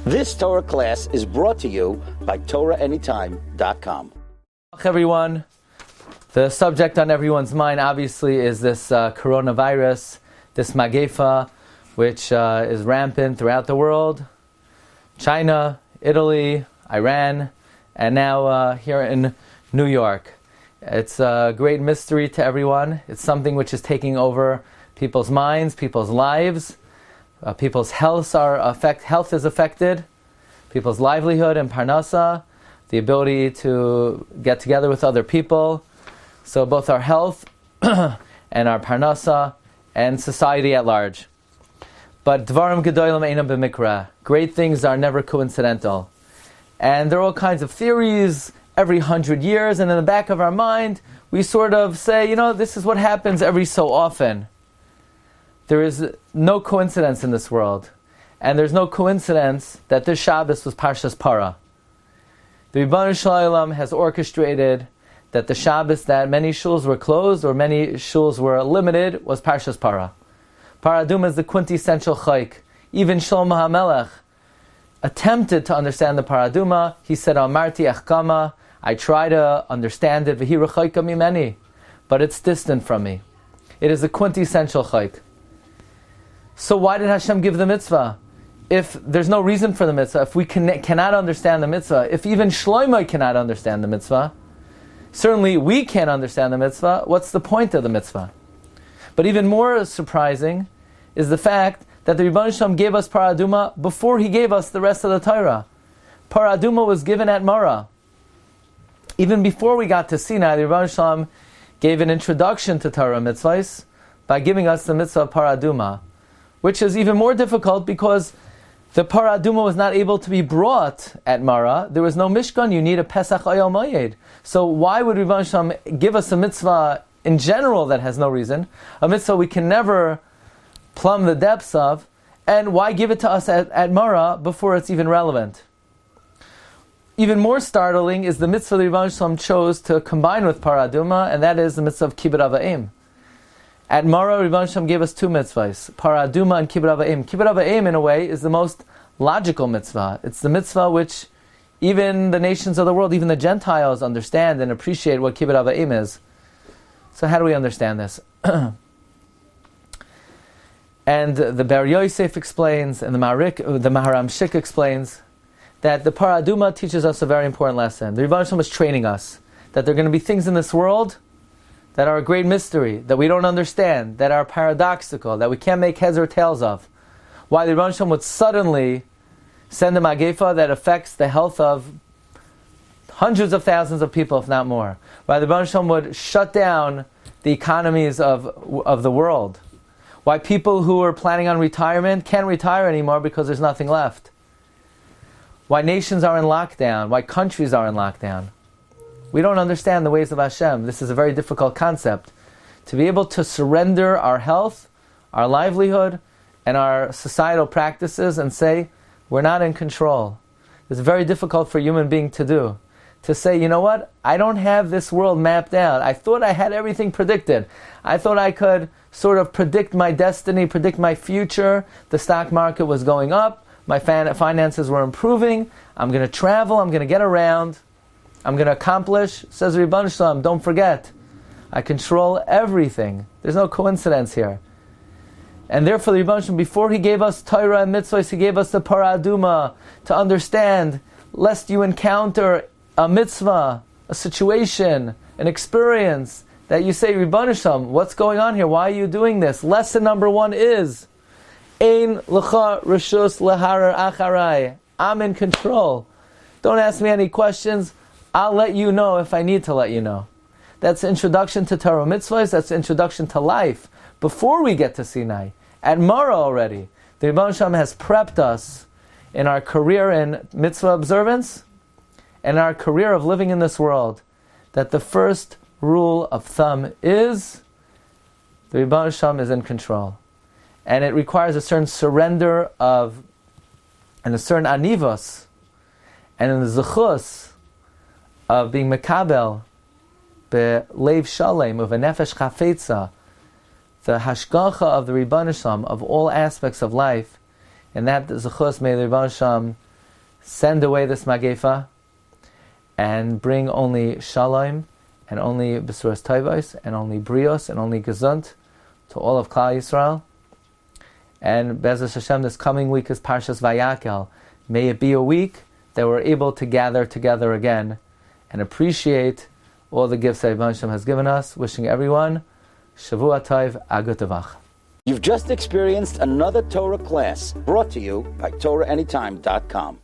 This Torah class is brought to you by TorahAnytime.com. Everyone, the subject on everyone's mind obviously is this coronavirus, this magefa, which is rampant throughout the world. China, Italy, Iran, and now here in New York. It's a great mystery to everyone. It's something which is taking over people's minds, people's lives. People's health is affected. People's livelihood and parnasa, the ability to get together with other people. So both our health and our parnasa and society at large. But dvarim gedolim einam b'mikra. Great things are never coincidental. And there are all kinds of theories every 100 years, and in the back of our mind, we sort of say, this is what happens every so often. There is no coincidence in this world. And there's no coincidence that this Shabbos was Parshas Parah. The Rebbeinu Shalom has orchestrated that the Shabbos that many shuls were closed or many shuls were limited was Parshas Parah. Parah Aduma is the quintessential chayk. Even Shlomo HaMelech attempted to understand the Parah Aduma. He said, Amarti echkama, I try to understand it, v'hi rechayka mimeni, but it's distant from me. It is a quintessential chayk. So why did Hashem give the mitzvah? If there's no reason for the mitzvah, if we cannot understand the mitzvah, if even Shlomo cannot understand the mitzvah, certainly we can't understand the mitzvah, what's the point of the mitzvah? But even more surprising is the fact that the Rebbeinu Shalom gave us Parah Aduma before He gave us the rest of the Torah. Parah Aduma was given at Marah. Even before we got to Sinai, the Rebbeinu Shalom gave an introduction to Torah mitzvahs by giving us the mitzvah of Parah Aduma, which is even more difficult because the Parah Aduma was not able to be brought at Marah. There was no Mishkan. You need a Pesach Oyel Moed. So why would Rebbeinu Shalom give us a mitzvah in general that has no reason? A mitzvah we can never plumb the depths of. And why give it to us at Marah before it's even relevant? Even more startling is the mitzvah the Rebbeinu Shalom chose to combine with Parah Aduma, and that is the mitzvah of Kibbud Av V'Em. At Marah, Rebbeinu Shalom gave us two mitzvahs, Parah Aduma and Kibbud Av V'Em. Kibbud Av V'Em, in a way, is the most logical mitzvah. It's the mitzvah which even the nations of the world, even the Gentiles, understand and appreciate what Kibbud Av V'Em is. So how do we understand this? And the Ber Yosef explains, and the Maharam Shik explains, that the Parah Aduma teaches us a very important lesson. The Rebbeinu Shalom is training us that there are going to be things in this world that are a great mystery, that we don't understand, that are paradoxical, that we can't make heads or tails of. Why the Rebbeinu Shalom would suddenly send a magefa that affects the health of hundreds of thousands of people, if not more. Why the Rebbeinu Shalom would shut down the economies of the world. Why people who are planning on retirement can't retire anymore because there's nothing left. Why nations are in lockdown, why countries are in lockdown. We don't understand the ways of Hashem. This is a very difficult concept. To be able to surrender our health, our livelihood, and our societal practices and say, we're not in control. It's very difficult for a human being to do. To say, you know what? I don't have this world mapped out. I thought I had everything predicted. I thought I could sort of predict my destiny, predict my future. The stock market was going up. My finances were improving. I'm going to travel. I'm going to get around. I'm going to accomplish. Says Rebbeinu Shalom, don't forget, I control everything. There's no coincidence here. And therefore the Rebbeinu Shalom, before He gave us Torah and mitzvahs, He gave us the Parah Aduma to understand, lest you encounter a mitzvah, a situation, an experience, that you say, Rebbeinu Shalom, what's going on here? Why are you doing this? Lesson number 1 is, Ein l'cha reshus leharer acharai. I'm in control. Don't ask me any questions. I'll let you know if I need to let you know. That's the introduction to Torah mitzvahs. That's the introduction to life. Before we get to Sinai, at Marah already, the Rebbeinu Shalom has prepped us in our career in mitzvah observance and our career of living in this world, that the first rule of thumb is the Rebbeinu Shalom is in control. And it requires a certain surrender of, and a certain anivos, and in the zechus of being mekabel, be'lev shalem, of a nefesh chafetza, the hashgacha of the Rebbeinu Shalom, of all aspects of life, and that zechus may the Rebbeinu Shalom send away this Magefa and bring only Shalom and only Besuras Tovos and only Brios and only Gesund to all of Klal Yisrael. And Be'ezus Hashem, this coming week is Parshas Vayakel. May it be a week that we're able to gather together again and appreciate all the gifts that Rebbe Hashem has given us. Wishing everyone Shavua Tov, Agut Tavach. You've just experienced another Torah class brought to you by TorahAnytime.com.